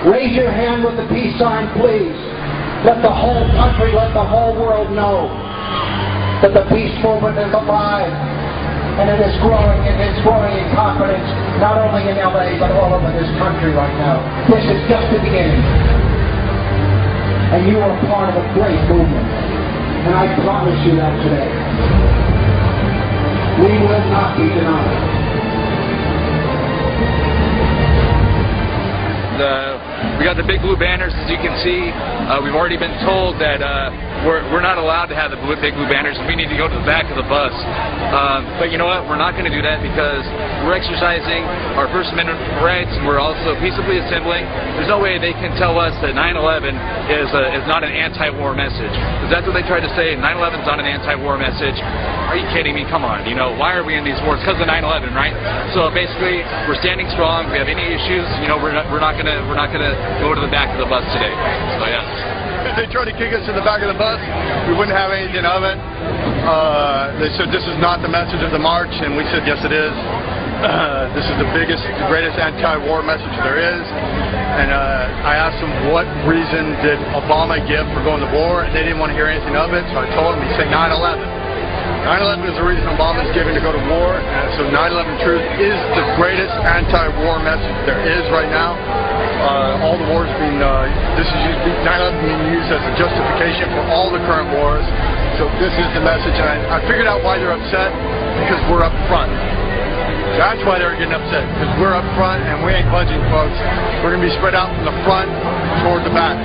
Raise your hand with the peace sign, please. Let the whole country, let the whole world know that the peace movement is alive and it is growing, and it's growing in confidence, not only in LA, but all over this country right now. This is just the beginning. And you are part of a great movement. And I promise you that today. We will not be denied. We got the big blue banners, as you can see. We've already been told that we're not allowed to have the big blue banners. We need to go to the back of the bus. But you know what? We're not going to do that because we're exercising our First Amendment rights, and we're also peaceably assembling. There's no way they can tell us that 9/11 is not an anti-war message. Because that's what they tried to say. 9/11 is not an anti-war message. Are you kidding me? Come on. You know, why are we in these wars? Because of 9/11, right? So basically, we're standing strong. If we have any issues, you know, we're not gonna go to the back of the bus today. So yeah. If they tried to kick us to the back of the bus, we wouldn't have anything of it. They said this is not the message of the march, and we said yes it is. This is the greatest anti-war message there is. And I asked them what reason did Obama give for going to war, and they didn't want to hear anything of it. So I told them, he said 9/11. 9/11 is the reason Obama's giving to go to war, and so 9/11 truth is the greatest anti-war message there is right now. All the wars being, 9/11 being used as a justification for all the current wars. So this is the message, and I figured out why they're upset, because we're up front. That's why they're getting upset, because we're up front and we ain't budging, folks. We're going to be spread out from the front toward the back.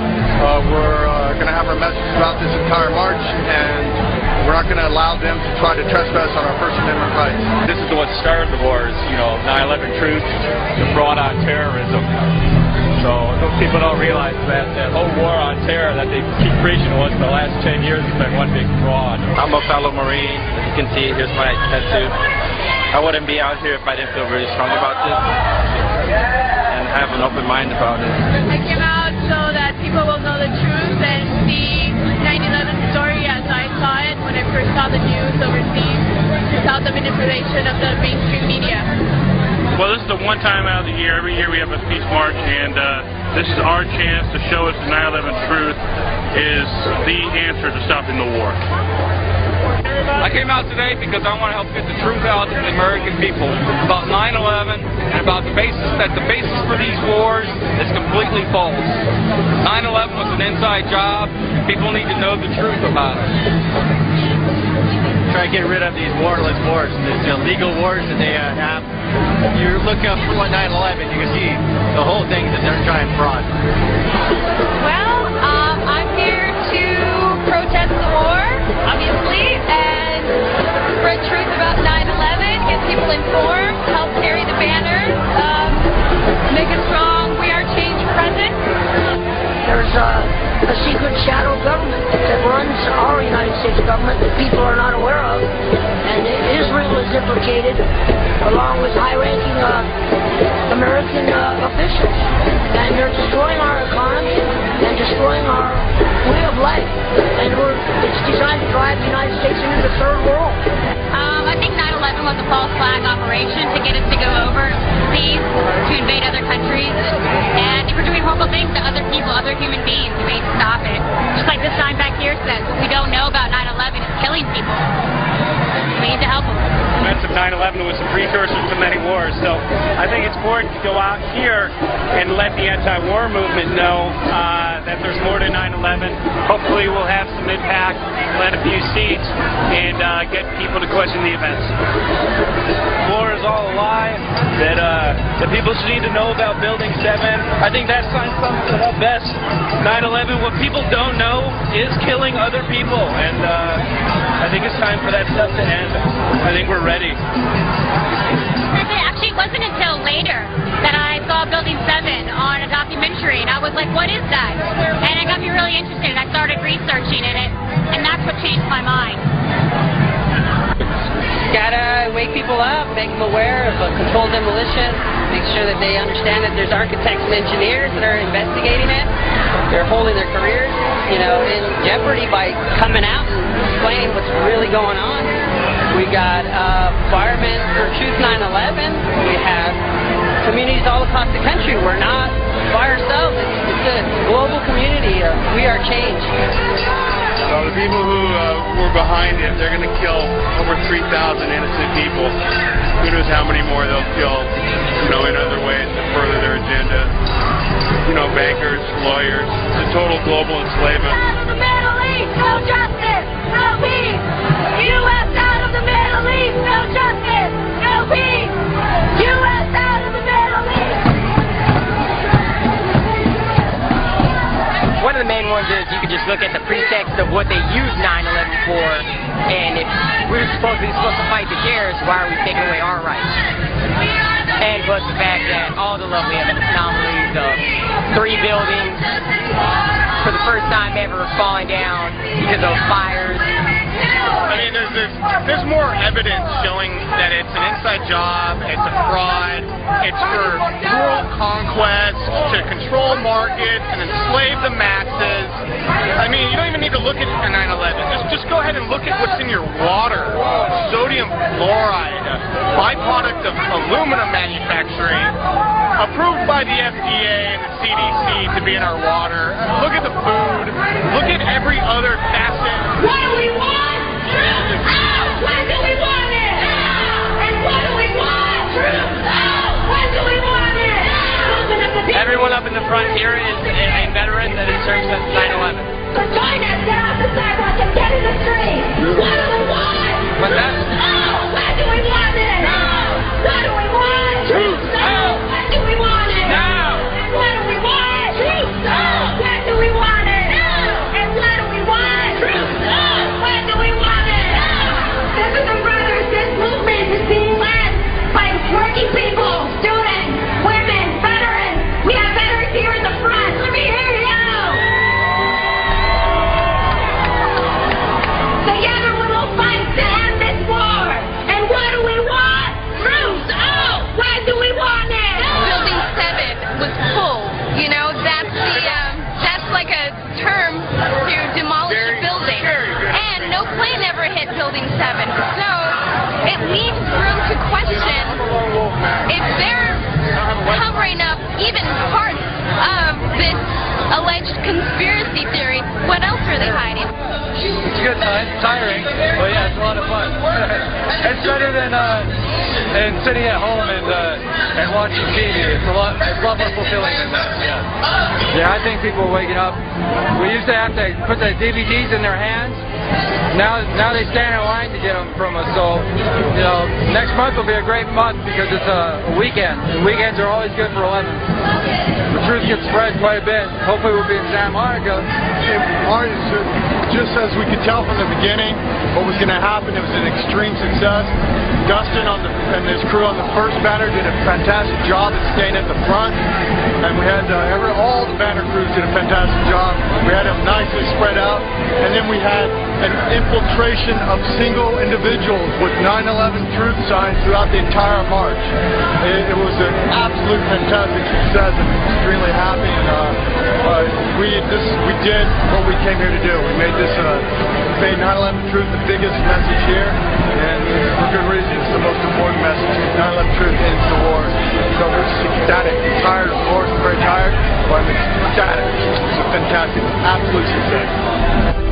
We're going to have our message throughout this entire march, and we're not going to allow them to try to trespass on our First Amendment rights. This is what started the wars, you know, 9/11 truth, the fraud on terrorism. So those people don't realize that whole war on terror that they keep preaching to us for the last 10 years has been one big fraud. I'm a fellow Marine. As you can see, here's my tattoo. I wouldn't be out here if I didn't feel really strong about this and have an open mind about it. I came out so that people will know the truth and see 9/11 story as I saw it when I first saw the news overseas without the manipulation of the mainstream media. Well, this is the one time out of the year. Every year we have a peace march, and this is our chance to show us the 9/11 truth is the answer to stopping the war. I came out today because I want to help get the truth out to the American people about 9/11 and about the basis for these wars is completely false. 9/11 was an inside job. People need to know the truth about it. Try to get rid of these warless wars, these illegal wars that they have. If you look up for 9/11, you can see the whole thing is a giant fraud. Well, I'm here to protest the war, obviously, and spread truth about 9/11, get people informed, help carry the banners, make a strong We Are Change present. There's a secret shadow government that runs our United States government that people are not aware of, and Israel is implicated along with high-ranking American officials, and they're destroying our economy and destroying our way of life, and it's designed to drive the United States into the third world. I think 9/11 was a false flag operation to get us to go overseas to invade other countries, and they were doing horrible things to other people, other human beings. We need to stop it. Just like this sign back here says, what we don't know about 9/11 is killing people. We need to help them. The events of 9/11 was a precursor to many wars, so I think it's important to go out here and let the anti-war movement know that there's more to 9/11. Hopefully we'll have some impact, plant a few seeds, and get people to question the events. War is all a lie. That people should need to know about Building 7. I think that sign sums it up best. 9/11, what people don't know is killing other people, and I think it's time for that stuff to end. I think we're ready. Actually, it wasn't until later that I saw Building 7 on a documentary, and I was like, what is that? And it got me really interested, and I started researching in it, and that's what changed my mind. Gotta wake people up, make them aware of controlled demolition, make sure that they understand that there's architects and engineers that are investigating it. They're holding their careers, you know, in jeopardy by coming out and explaining what's really going on. We got firemen for Truth 9/11. We have communities all across the country. We're not by ourselves. we are change. Well, the people who were behind it, they're going to kill over 3,000 innocent people. Who knows how many more they'll kill, in other ways to further their agenda. Bankers, lawyers, the total global enslavement. Out of the Middle East, no justice, no peace. U.S. out of the Middle East, no justice, no peace. U.S. out of the Middle East. One of the main ones is you can just look at the pretext of what they use 9/11 for, and if we're supposed to fight the terrorists, why are we taking away our rights? And plus the fact that all the lovely anomalies of 3 buildings for the first time ever falling down because of fires. I mean, there's more evidence showing that it's an inside job, it's a fraud, it's for world conquest, to control markets and enslave the masses. I mean, you don't even need to look at 9/11. Just go ahead and look at what's in your water. Sodium fluoride, a byproduct of aluminum manufacturing, approved by the FDA and the CDC to be in our water. Look at the food. Look at every other facet. What do we want? Truth. Oh, when do we want it? Now. And what do we want? Truth. Oh, when do we want it? Now. Everyone up in the front here is a veteran that has served since 9/11. So join us, get off the sidewalk and get in the street. What do we want? What's that? Oh, when do we want it? Now. What do we want? Truth. Oh, when do we want it? Now. And what do we want? Truth. Oh, when do we want it? Now. And what do we want? Truth. Oh, when do we want it? Now. Sisters and brothers, this movement is being led by working people, students, women, veterans. We have veterans here in the front. Let me hear you. Together we will fight to end this war. And what do we want? Truth. Oh, when do we want it? Building 7 was full. That's like a term to demolish a building. And no plane ever hit Building 7. So it leaves room to question if they're covering up even parts of this alleged conspiracy theory. What else are they hiding? It's a good time. Tiring, but yeah, it's a lot of fun. It's better than sitting at home and watching TV. It's a lot more fulfilling than that. Yeah, I think people are waking up. We used to have to put the DVDs in their hands. Now they stand in line to get them from us. So, next month will be a great month because it's a weekend. And weekends are always good for 11. The truth gets spread quite a bit. Hopefully we'll be in Santa Monica. Just as we could tell from the beginning what was going to happen, it was an extreme success. Dustin and his crew on the first banner did a fantastic job at staying at the front, and we had all the banner crews did a fantastic job. We had them nicely spread out, and then we had an infiltration of single individuals with 9/11 truth signs throughout the entire march. It was an absolute fantastic success, and extremely happy. And we did what we came here to do. We made 9/11 truth the biggest message here, and for good reason. It's the most important message. 9/11 truth ends the war. So we're ecstatic. I'm tired, of course. I'm very tired, but I'm ecstatic. It's a fantastic, absolute success.